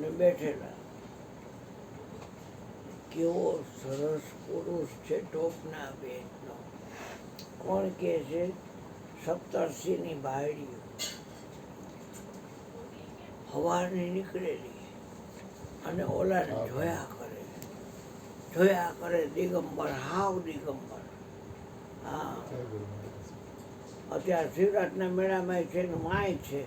ને બેઠેલા. કેવો સરસ પુરુષ છે ટોપના પેટનો. કોણ કે છે? સપ્તર્ષિની ભાઈડીઓ હવારની નીકળેલી અને ઓલાને જોયા કરે દિગંબર, હાવ દિગંબર. હા, અત્યારે શિવરાત્રિના મેળામાં છે ને માય છે,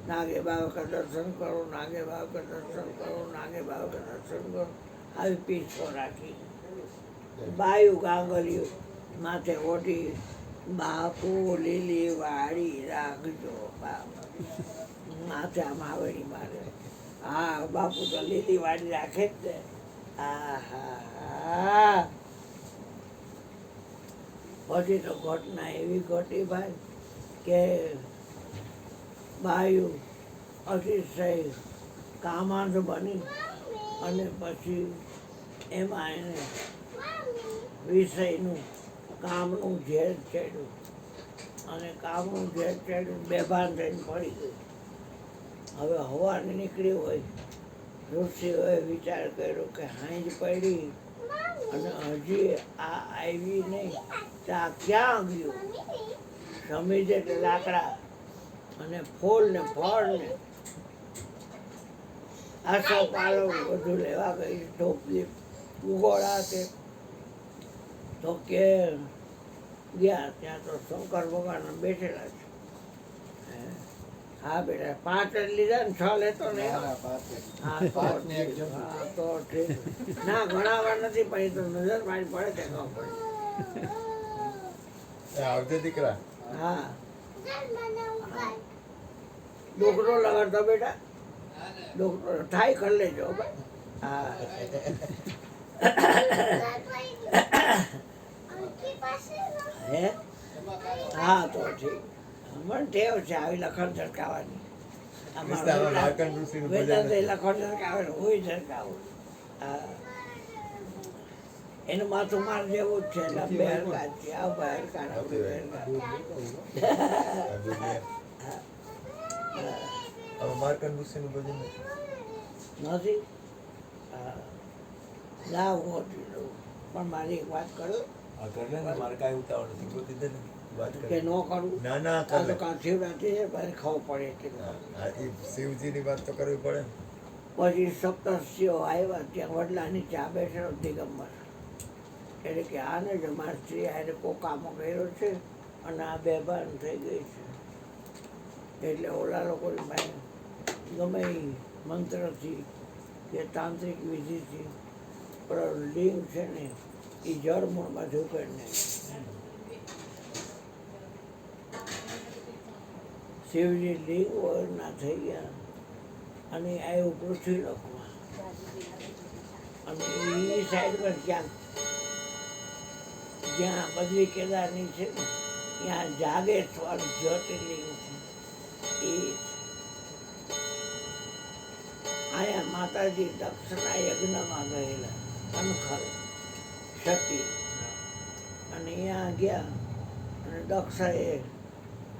નાગે બાબા કા દર્શન કરો, નાગે બાબા કા દર્શન કરો, નાગે બાબા કા દર્શન કરો, આવી પીછો રાખી. બાયું ગાંગલિયું માથે ઓઢી, બાપુ લીલી વાળી રાખજો, માથે આમ આવેડી મારે. હા, બાપુ તો લીલી વાળી રાખે જ ને. આહા, પછી તો ઘટના એવી ઘટી ભાઈ કે બાયું અતિશય કામાંધ બની અને પછી એમાં એને વિષયનું કામનું ઝેર ચડ્યું અને કામનું ઝેર ચડ્યું, બેભાન થઈને પડી ગયું. હવે હવાને નીકળી હોય, ઋષિઓએ વિચાર કર્યો કે હાંજ પડી અને હજી આ આવી નહીં, ત્યાં ક્યાં ગયું? સમીજે લાકડા અને ફૂલ ને ફળ ને આસો પાલો બધું લેવા ગઈ. ટોપલી ઉગોળા તે તો કે ગયા ત્યાં તો શંકર ભગવાન બેઠેલા છે. હા બેટા, 5 જ લીધા ને 6 લેતો ને? હા તો ઠીક. ના ગણાવા નથી, પણ એ તો નજર મારી પડે તે ખબર આવજે દીકરા. હા, ડોકરો લગાડતો બેટા, ડોકરો થાય કરી લેજો. હા હે, હા તો ઠીક. મને ટેવ છે આવી લખણ ઝરકાવાની. વેદાંત લખણ ઝરકાવે ને હું ઝરકાવું. હા, એનું માથું માર જેવું જ છે. લંબે હરકા છે, આવું હરકા નથી. ના મોટી પણ મારી એક વાત કરું કે ન કરું. ના ના, તો કાં શિવરાત્રી છે પછી ખબર પડે. શિવજીની વાત તો કરવી પડે. પછી સપ્તર્ષિઓ આવ્યા, ત્યાં વડલાની ચા બેઠેલો દિગંબર. એટલે કે આને જ અમારી સ્ત્રી આને કોકામાં ગયેલો છે અને આ બેભાન થઈ ગઈ છે. એટલે ઓલા લોકોની પાસે ગમે એ મંત્રથી કે તાંત્રિક વિધિથી પણ લિંગ છે ને એ જળમૂળમાં ઝૂકડીને શિવજી લિંગ વગરના થઈ ગયા અને આવ્યું પૃથ્વીલોકમાં. અને એ સાઈડ પર જ્યાં બદ્રી કેદારની છે ને ત્યાં જાગેશ્વર જ્યોતિર્લિંગ છે. એ અહીંયા માતાજી દક્ષના યજ્ઞમાં ગયેલા અનખલ સતી, અને અહીંયા ગયા અને દક્ષાએ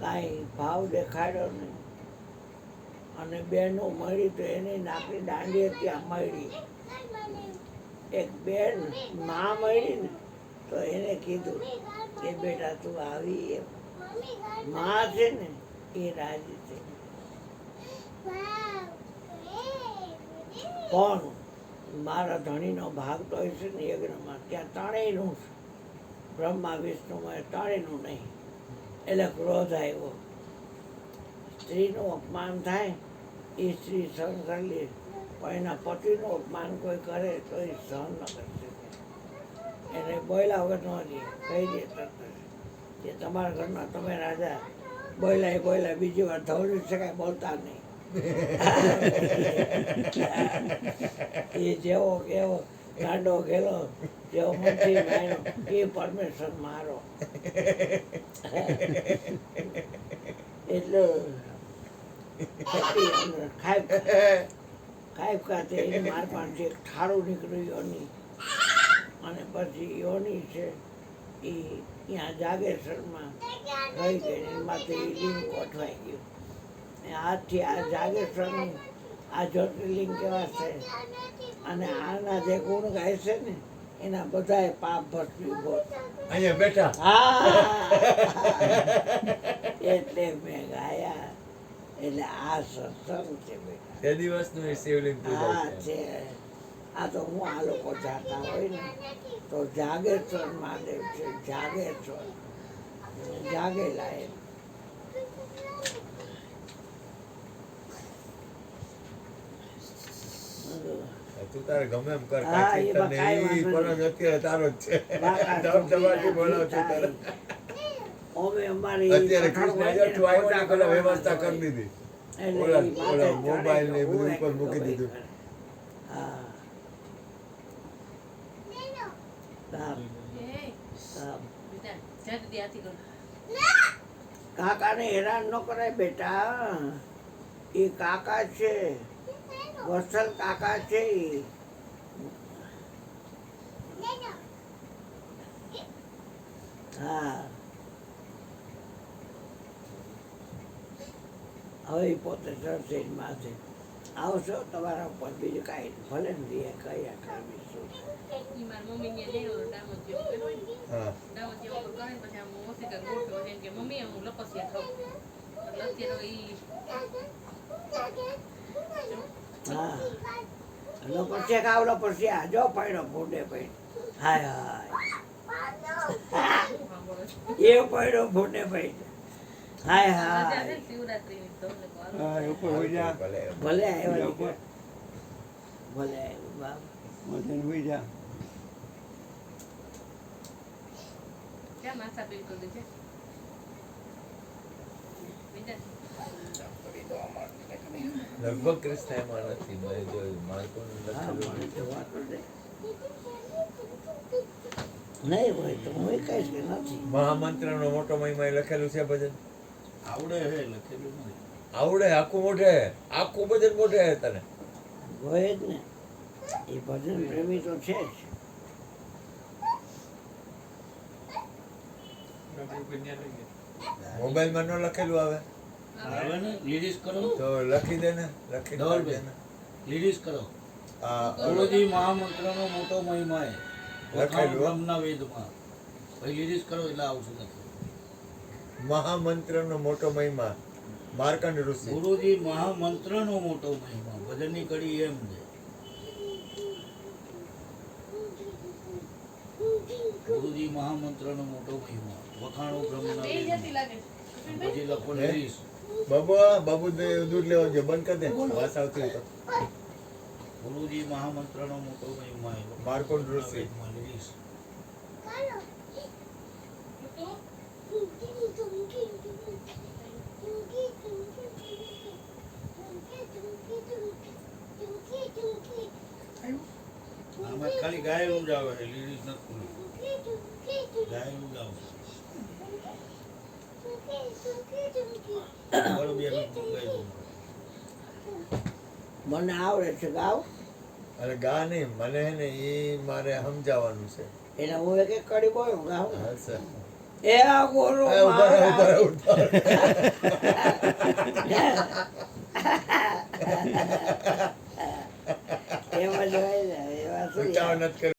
કાંઈ ભાવ દેખાડ્યો નહીં અને બહેનો મળી તો એને નાકની દાંડી ત્યાં મળી. એક બેન માં મળી ને તો એને કીધું કે બેટા તું આવી. એમ માં છે ને એ રાજી છે. પણ મારા ધણીનો ભાગ તો છે ને યજ્ઞમાં, ત્યાં ત્રણેયનું છે, બ્રહ્મા વિષ્ણુમાં ત્રણેયનું નહીં. એટલે ક્રોધ આવ્યો. સ્ત્રીનું અપમાન થાય એ સ્ત્રી સહન કરી લે, પણ એના પતિનું અપમાન કોઈ કરે તો એ સહન ન કરી શકે. એને બોયલા વગર ન દે, કહી દે તરત કે તમારા ઘરમાં તમે રાજા. બોયલા બીજી વાર ધવળી શકાય, બોલતા નહીં. એ જેવો કેવો ગાંડો ગયેલો, જેવો મંત્રી માયનો એ પરમેશ્વર મારો. એટલે ખાઈ ખાતે એને માર પાસે એક ઠારું નીકળ્યું યોની, અને પછી યોની છે એ ત્યાં જાગેશ્વરમાં રહી ગઈ. એમાંથી લિંગ ગોઠવાઈ ગયું. આજથી આ જાગેશ્વરની આ જ્યોતિર્લિંગ કેવા છે અને આના જે ગુણ ગાય છે ને એના બધાય પાપ ભસ્મીભૂત. અહીંયા બેઠા હા એટલે મેં ગાયા. એટલે આ સત્સંગ છે બેટા. તે દિવસનું એ શિવલિંગ પૂજા હા છે છે. આ તો હું આ લોકો જાતા હોય ને તો જાગેશ્વર મહાદેવ છે, જાગેશ્વર જાગેલા એમ. તું તારે ગમે એમ કર હા, કાંઈ એમાં ચિંતા કાંઈ નહીં. વાંધો પણ અત્યારે તારો જ છે બાકા ધબધબાટી બોલાવ છું થાય. તારે. ઓમે અમારી અત્યારે કથા કૃષ્ણ હોય ને જઠું આવ્યો ને મોટા પેલા કરવાના વ્યવસ્થા હોય. કરી દીધી. એટલે ઓલા- ઈ માથે ઓલા ચડે મોબાઈલ ને એ તો બધું હું ઉપર એક મૂકી તો દીધું. કરે. હા સાપ, સાપ. કાકાને હેરાન ન કરાય બેટા. એ કાકા છે, વત્સલ કાકા છે ઈ. હા હવે ઈ પોતે ચડશે ઈ માથે. આવશો તમારા ઉપર બીજું કાંઈ ભલે ને દે કયા કરવીશું. હા હા લો પછી ખાવ લો પછી આ જો પડ્યો ભૂંડે પડી. હાય હાય એ પડ્યો ભૂંડે પડી. હાય હાય ભલે. ભલે આવ્યા દીકરા. ભલે આવ્યું બાપ. લગભગ કૃષ્ણ એમાં નથી મેં જોયું માલકોનું હા, લખેલું મને તો વાતો દે. નહીં હોય તો હું કહીશ કે નથી. મહામંત્રનો મોટો મહિમા એ લખેલું છે ભજન આવડે હે લખેલું નથી. આવડે આખું મોઢે આખું ભજન મોઢે હે તને હોય જ ને. એ ભજન પ્રેમી તો છે જ. મોબાઈલમાં ન લખેલું આવે આવે ને લીડીસ કરો તો લખી દે ને લખી ધવલભાઈ. દે ને લીડીસ કરો આ ગુરુજી મહામંત્રનો મોટો મહિમા હે લખેલું. બ્રહ્મના વેદમાં પછી લીડીસ કરો એટલે આવશું નથી મહામંત્રનો મોટો મહિમા માર્કંડ ઋષિ ગુરુજી મહામંત્રનો મોટો મહિમા ભજનની કડી એમ છે ગુરુજી મહામંત્રનો મોટો મહિમા વખાણો બ્રહ્મના વેદમાં પછી લખો હે? લીડીસ બાબુ દૂધ લેવા જો બંધ કરી દે વાસ આવતી હોય તો ગુરુજી મહામંત્રનો મોટો મહિમા હે માર્કંડ ઋષિ વેદમાં લીડીસ આમાં ખાલી ગાયનું જ આવે છે લીડીસ નથી ગાયનું જ આવશે બરોબર ગાયનું મને આવડે છે ગાવ. અને ગા નહીં મને હે ને એ મારે સમજાવવાનું છે એને હું એક એક કડી બોલું ગાવ. હા સર એ આ ગોરો એ ઉભા રહો, ઉભા રહો, ઉભા રહો. એમાં જ હોય ને એમાં શું ઉતાવળ નથી કરવી.